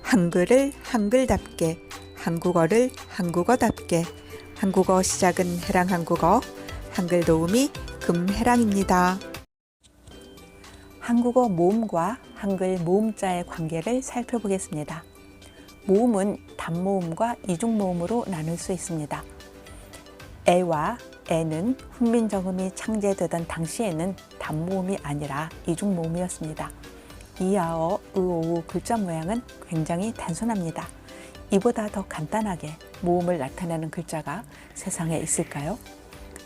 한글을 한글답게, 한국어를 한국어답게. 한국어 시작은 해랑 한국어, 한글 도우미 금해랑입니다. 한국어 모음과 한글 모음자의 관계를 살펴보겠습니다. 모음은 단모음과 이중모음으로 나눌 수 있습니다. 애와 애는 훈민정음이 창제되던 당시에는 단모음이 아니라 이중모음이었습니다. 이하어, 의오우 글자 모양은 굉장히 단순합니다. 이보다 더 간단하게 모음을 나타내는 글자가 세상에 있을까요?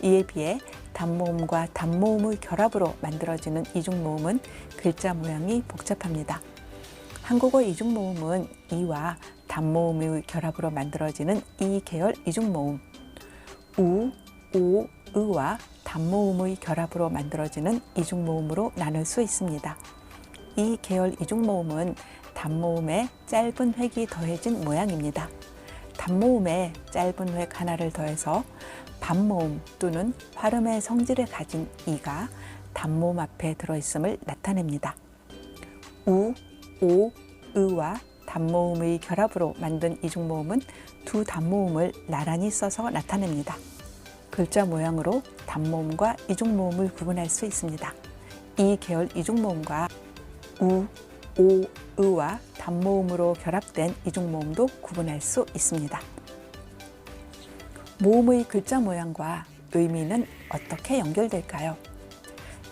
이에 비해 단모음과 단모음의 결합으로 만들어지는 이중모음은 글자 모양이 복잡합니다. 한국어 이중모음은 이와 단모음의 결합으로 만들어지는 이 계열 이중모음, 우, 오, 의와 단모음의 결합으로 만들어지는 이중모음으로 나눌 수 있습니다. 이 계열 이중모음은 단모음에 짧은 획이 더해진 모양입니다. 단모음에 짧은 획 하나를 더해서 반모음 또는 발음의 성질을 가진 이가 단모음 앞에 들어있음을 나타냅니다. 우, 오, 의와 단모음의 결합으로 만든 이중모음은 두 단모음을 나란히 써서 나타냅니다. 글자 모양으로 단모음과 이중모음을 구분할 수 있습니다. 이 계열 이중모음과 우, 오, 의와 단모음으로 결합된 이중모음도 구분할 수 있습니다. 모음의 글자 모양과 의미는 어떻게 연결될까요?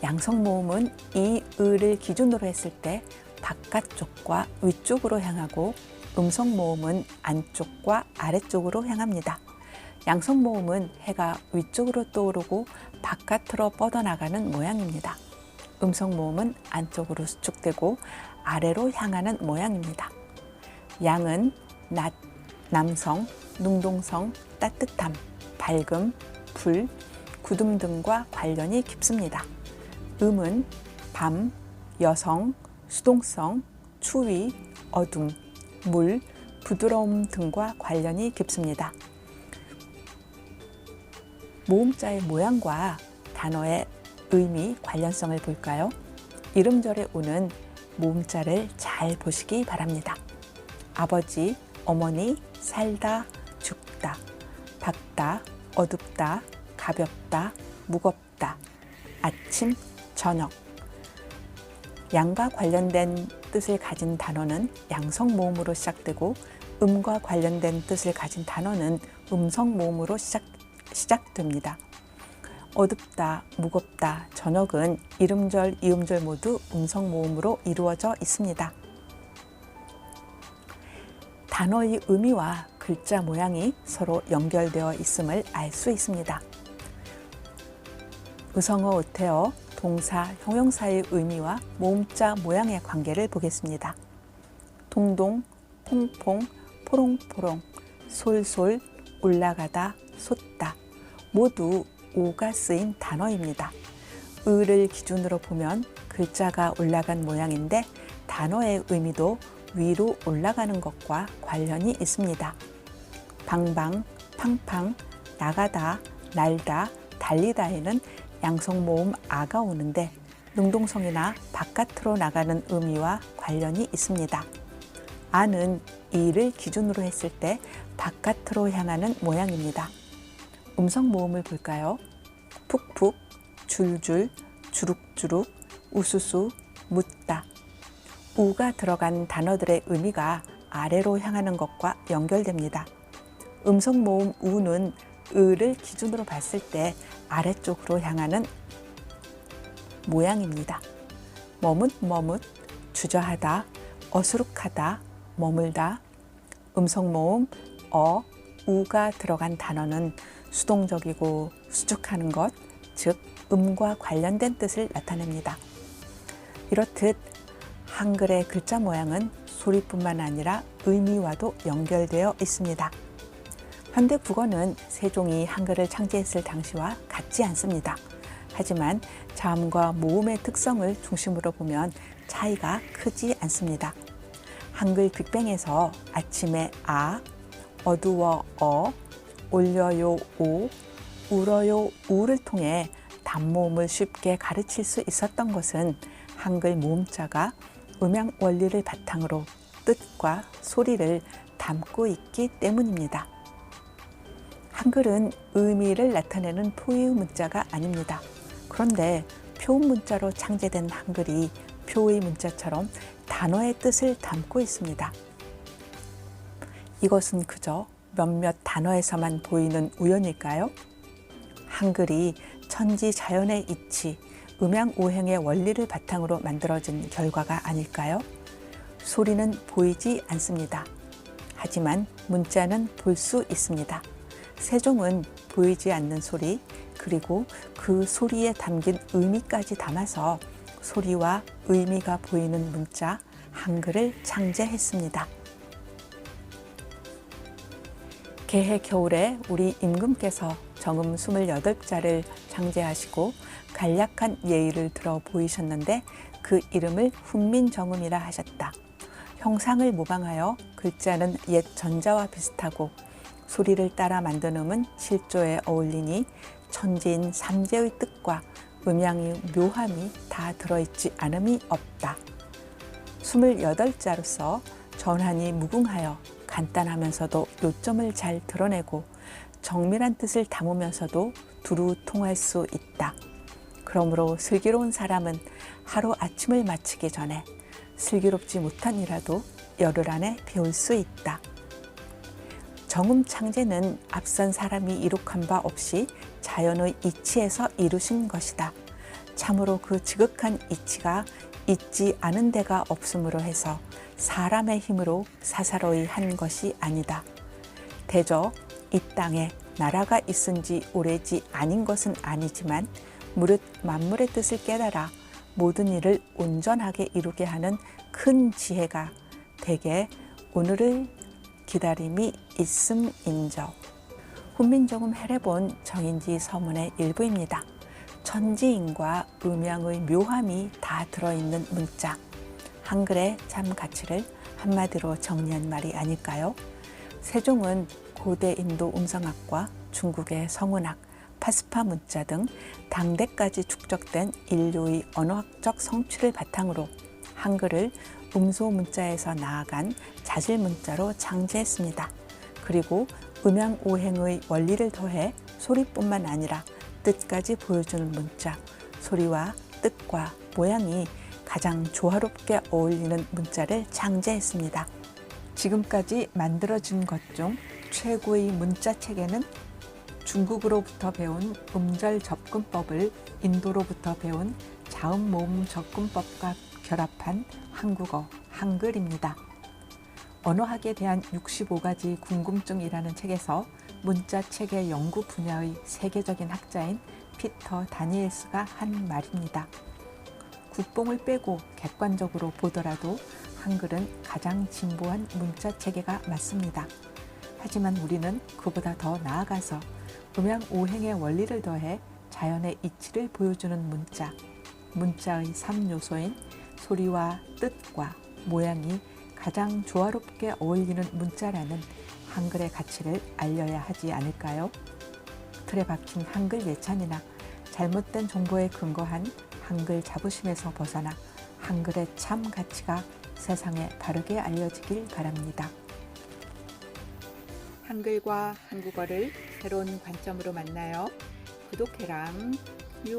양성모음은 이, 의를 기준으로 했을 때 바깥쪽과 위쪽으로 향하고 음성모음은 안쪽과 아래쪽으로 향합니다. 양성모음은 해가 위쪽으로 떠오르고 바깥으로 뻗어나가는 모양입니다. 음성모음은 안쪽으로 수축되고 아래로 향하는 모양입니다. 양은 낮, 남성, 능동성, 따뜻함, 밝음, 불, 구름 등과 관련이 깊습니다. 음은 밤, 여성, 수동성, 추위, 어둠, 물, 부드러움 등과 관련이 깊습니다. 모음자의 모양과 단어의 의미, 관련성을 볼까요? 이름절의 우는 모음자를 잘 보시기 바랍니다. 아버지, 어머니, 살다, 죽다, 밝다, 어둡다, 가볍다, 무겁다, 아침, 저녁. 양과 관련된 뜻을 가진 단어는 양성모음으로 시작되고 음과 관련된 뜻을 가진 단어는 음성모음으로 시작됩니다. 어둡다, 무겁다, 저녁은 이름절, 이음절 모두 음성모음으로 이루어져 있습니다. 단어의 의미와 글자 모양이 서로 연결되어 있음을 알 수 있습니다. 의성어, 의태어, 동사, 형용사의 의미와 모음자 모양의 관계를 보겠습니다. 동동, 퐁퐁, 포롱포롱, 솔솔, 올라가다, 솟다 모두 오가 쓰인 단어입니다. 의를 기준으로 보면 글자가 올라간 모양인데 단어의 의미도 위로 올라가는 것과 관련이 있습니다. 방방, 팡팡, 나가다, 날다, 달리다에는 양성모음 아가 오는데 능동성이나 바깥으로 나가는 의미와 관련이 있습니다. 아는 이를 기준으로 했을 때 바깥으로 향하는 모양입니다. 음성모음을 볼까요? 푹푹, 줄줄, 주룩주룩, 우수수, 묻다. 우가 들어간 단어들의 의미가 아래로 향하는 것과 연결됩니다. 음성모음 우는 의를 기준으로 봤을 때 아래쪽으로 향하는 모양입니다. 머뭇머뭇, 주저하다, 어수룩하다, 머물다. 음성모음 우가 들어간 단어는 수동적이고 수축하는 것, 즉 음과 관련된 뜻을 나타냅니다. 이렇듯 한글의 글자 모양은 소리뿐만 아니라 의미와도 연결되어 있습니다. 현대 국어는 세종이 한글을 창제했을 당시와 같지 않습니다. 하지만 자음과 모음의 특성을 중심으로 보면 차이가 크지 않습니다. 한글 빅뱅에서 아침에 아, 어두워 올려요 오, 울어요 우를 통해 단모음을 쉽게 가르칠 수 있었던 것은 한글 모음자가 음양 원리를 바탕으로 뜻과 소리를 담고 있기 때문입니다. 한글은 의미를 나타내는 포유 문자가 아닙니다. 그런데 표음 문자로 창제된 한글이 표의 문자처럼 단어의 뜻을 담고 있습니다. 이것은 그저 몇몇 단어에서만 보이는 우연일까요? 한글이 천지 자연의 이치, 음양오행의 원리를 바탕으로 만들어진 결과가 아닐까요? 소리는 보이지 않습니다. 하지만 문자는 볼 수 있습니다. 세종은 보이지 않는 소리, 그리고 그 소리에 담긴 의미까지 담아서 소리와 의미가 보이는 문자, 한글을 창제했습니다. 개해 겨울에 우리 임금께서 정음 28자를 창제하시고 간략한 예의를 들어 보이셨는데 그 이름을 훈민정음이라 하셨다. 형상을 모방하여 글자는 옛 전자와 비슷하고 소리를 따라 만든 음은 실조에 어울리니 천지인 삼재의 뜻과 음양의 묘함이 다 들어있지 않음이 없다. 28자로서 전환이 무궁하여 간단하면서도 요점을 잘 드러내고 정밀한 뜻을 담으면서도 두루 통할 수 있다. 그러므로 슬기로운 사람은 하루 아침을 마치기 전에 슬기롭지 못한 이라도 열흘 안에 배울 수 있다. 정음 창제는 앞선 사람이 이룩한 바 없이 자연의 이치에서 이루신 것이다. 참으로 그 지극한 이치가 있지 않은 데가 없으므로 해서 사람의 힘으로 사사로이 한 것이 아니다. 대저 이 땅에 나라가 있은 지 오래지 아닌 것은 아니지만 무릇 만물의 뜻을 깨달아 모든 일을 온전하게 이루게 하는 큰 지혜가 대개 오늘을 기다림이 있음인저. 훈민정음 해례본 정인지 서문의 일부입니다. 천지인과 음양의 묘함이 다 들어있는 문자, 한글의 참 가치를 한마디로 정리한 말이 아닐까요? 세종은 고대 인도 음성학과 중국의 성운학, 파스파 문자 등 당대까지 축적된 인류의 언어학적 성취를 바탕으로 한글을 음소 문자에서 나아간 자질 문자로 창제했습니다. 그리고 음양오행의 원리를 더해 소리뿐만 아니라 뜻까지 보여주는 문자, 소리와 뜻과 모양이 가장 조화롭게 어울리는 문자를 창제했습니다. 지금까지 만들어진 것 중 최고의 문자 체계는 중국으로부터 배운 음절 접근법을 인도로부터 배운 자음 모음 접근법과 결합한 한국어, 한글입니다. 언어학에 대한 65가지 궁금증이라는 책에서 문자 체계 연구 분야의 세계적인 학자인 피터 다니엘스가 한 말입니다. 국뽕을 빼고 객관적으로 보더라도 한글은 가장 진보한 문자 체계가 맞습니다. 하지만 우리는 그보다 더 나아가서 음양오행의 원리를 더해 자연의 이치를 보여주는 문자, 문자의 3요소인 소리와 뜻과 모양이 가장 조화롭게 어울리는 문자라는 한글의 가치를 알려야 하지 않을까요? 틀에 박힌 한글 예찬이나 잘못된 정보에 근거한 한글 자부심에서 벗어나 한글의 참 가치가 세상에 바르게 알려지길 바랍니다. 한글과 한국어를 새로운 관점으로 만나요. 구독해랑 요.